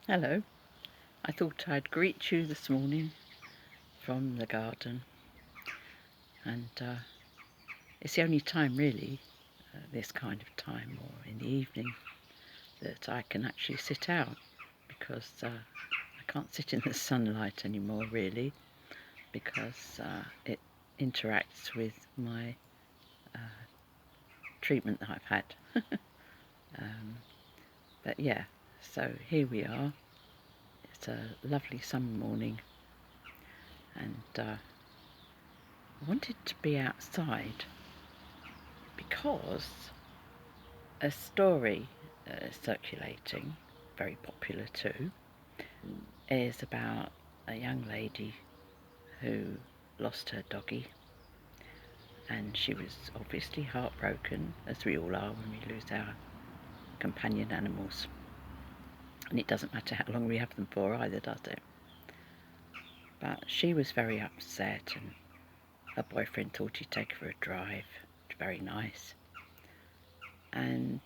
Hello. I thought I'd greet you this morning from the garden, and it's the only time really, this kind of time or in the evening, that I can actually sit out because I can't sit in the sunlight anymore really because it interacts with my uh, treatment that I've had. But yeah, so here we are. It's a lovely summer morning, and I wanted to be outside because a story circulating, very popular too, is about a young lady who lost her doggy, and she was obviously heartbroken, as we all are when we lose our companion animals. And it doesn't matter how long we have them for either, does it? But she was very upset, and her boyfriend thought he'd take her for a drive. It's very nice. And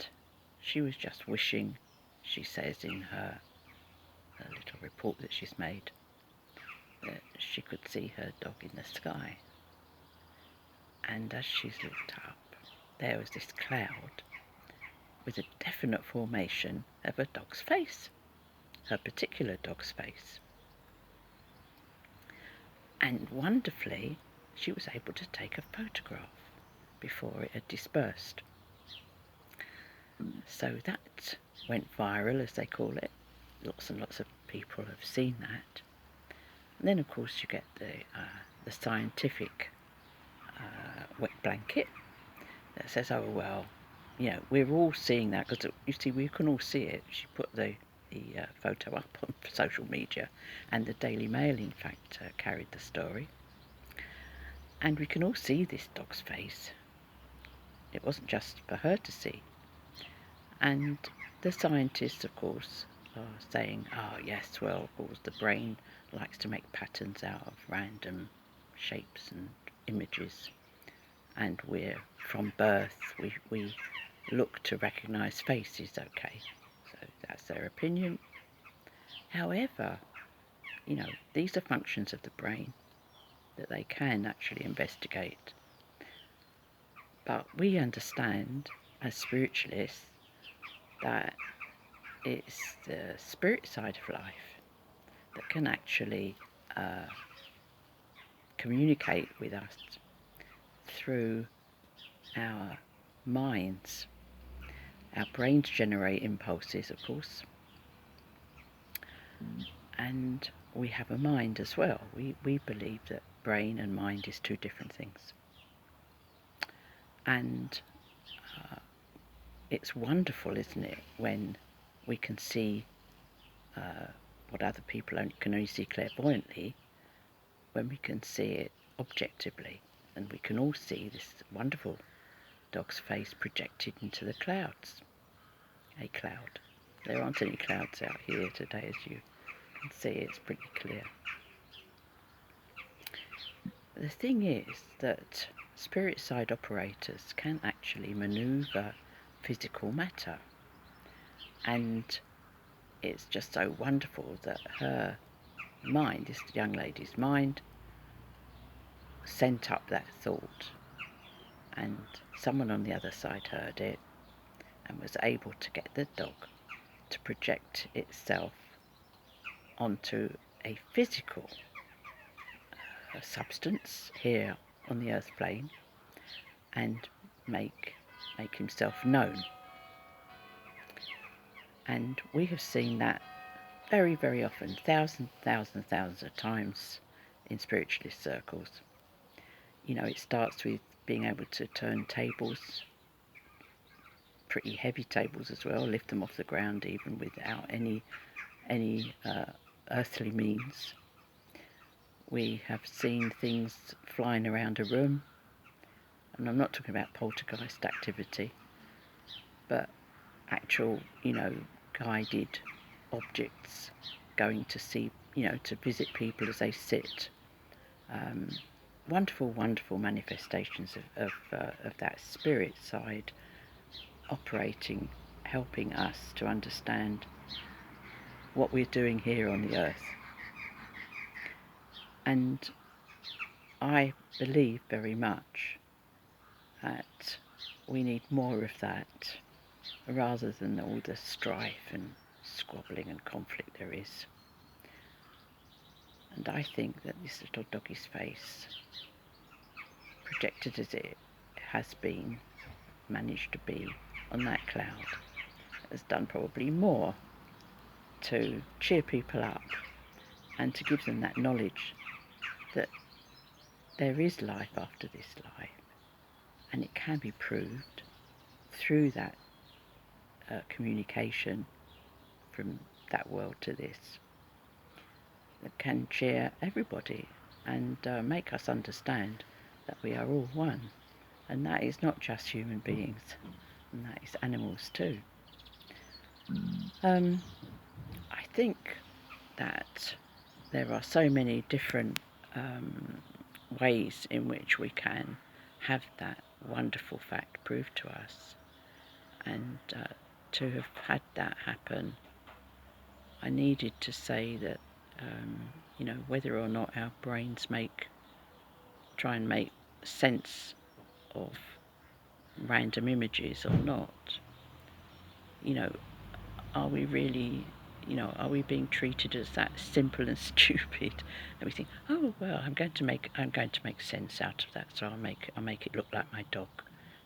she was just wishing, she says in her little report that she's made, that she could see her dog in the sky. And as she's looked up, there was this cloud with a definite formation of a dog's face, her particular dog's face. And wonderfully, she was able to take a photograph before it had dispersed. So that went viral, as they call it. Lots and lots of people have seen that. And then, of course, you get the scientific wet blanket that says, oh, well, we're all seeing that because, you see, we can all see it. She put the photo up on social media, and the Daily Mail, in fact, carried the story. And we can all see this dog's face. It wasn't just for her to see. And the scientists, of course, are saying, oh, yes, well, of course, the brain likes to make patterns out of random shapes and images. And we're, from birth, we look to recognise faces, okay. So that's their opinion. However, these are functions of the brain that they can actually investigate. But we understand, as spiritualists, that it's the spirit side of life that can actually communicate with us through our minds. Our brains generate impulses, of course, and we have a mind as well. We believe that brain and mind is two different things. And it's wonderful, isn't it, when we can see what other people can only see clairvoyantly, when we can see it objectively, and we can all see this wonderful dog's face projected into the clouds. A cloud. There aren't any clouds out here today, as you can see. It's pretty clear. The thing is that spirit side operators can actually maneuver physical matter, and it's just so wonderful that her mind, this young lady's mind, sent up that thought, and someone on the other side heard it and was able to get the dog to project itself onto a physical substance here on the earth plane and make himself known. And we have seen that very, very often, thousands of times in spiritualist circles. It starts with being able to turn tables, pretty heavy tables as well, lift them off the ground even without any earthly means. We have seen things flying around a room, and I'm not talking about poltergeist activity, but actual, guided objects going to see, to visit people as they sit. Wonderful, wonderful manifestations of that spirit side operating, helping us to understand what we're doing here on the earth. And I believe very much that we need more of that, rather than all the strife and squabbling and conflict there is. And I think that this little doggie's face, projected as it has been, managed to be on that cloud, has done probably more to cheer people up and to give them that knowledge that there is life after this life, and it can be proved through that communication from that world to this, that can cheer everybody and make us understand that we are all one, and that is not just human beings, and that is animals too. I think that there are so many different ways in which we can have that wonderful fact proved to us, and to have had that happen, I needed to say that whether or not our brains try and make sense of random images or not, are we really, are we being treated as that simple and stupid that we think, oh well, I'm going to make sense out of that, so I'll make it look like my dog?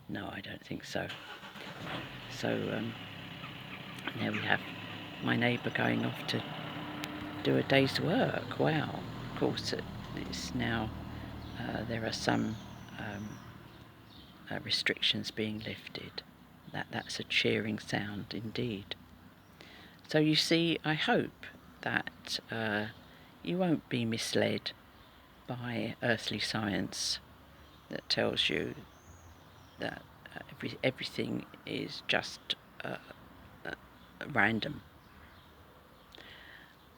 No, I don't think so. So there we have my neighbour going off to do a day's work. Wow. Of course, it's now there are some restrictions being lifted. That's a cheering sound indeed. So you see, I hope that you won't be misled by earthly science that tells you that everything is just random.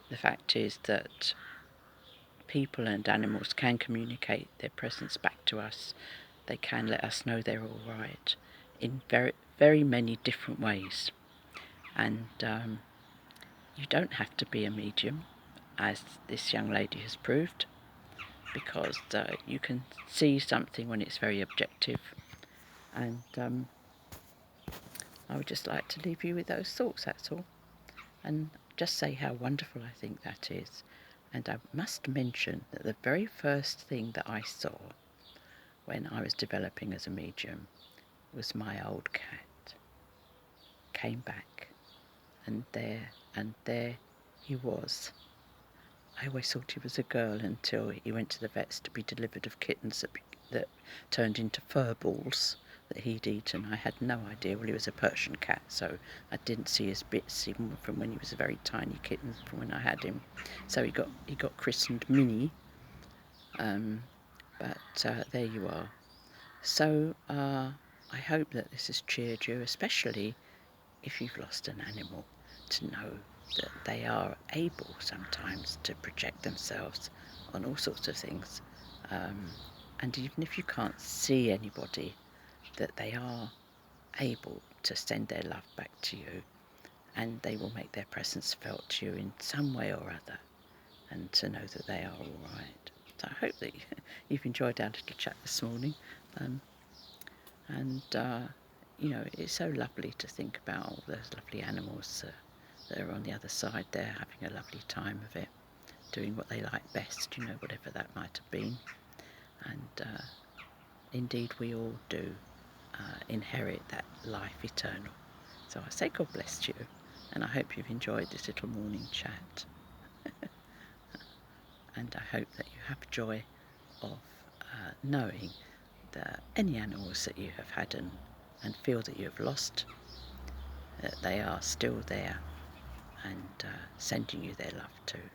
The fact is that people and animals can communicate their presence back to us. They can let us know they're all right in very, very many different ways. And you don't have to be a medium, as this young lady has proved, because you can see something when it's very objective. And I would just like to leave you with those thoughts, that's all. And just say how wonderful I think that is. And I must mention that the very first thing that I saw when I was developing as a medium was my old cat. Came back, and there he was. I always thought he was a girl until he went to the vets to be delivered of kittens that turned into fur balls that he'd eaten. I had no idea. Well, he was a Persian cat, so I didn't see his bits even from when he was a very tiny kitten, from when I had him. So he got christened Minnie. But there you are. So I hope that this has cheered you, especially if you've lost an animal, to know that they are able sometimes to project themselves on all sorts of things. And even if you can't see anybody, that they are able to send their love back to you, and they will make their presence felt to you in some way or other, and to know that they are all right. So I hope that you've enjoyed our little chat this morning. It's so lovely to think about all those lovely animals that are on the other side there, having a lovely time of it, doing what they like best, whatever that might have been. And indeed we all do inherit that life eternal. So I say God bless you, and I hope you've enjoyed this little morning chat. And I hope that you have joy of knowing that any animals that you have had and feel that you have lost, that they are still there and sending you their love too.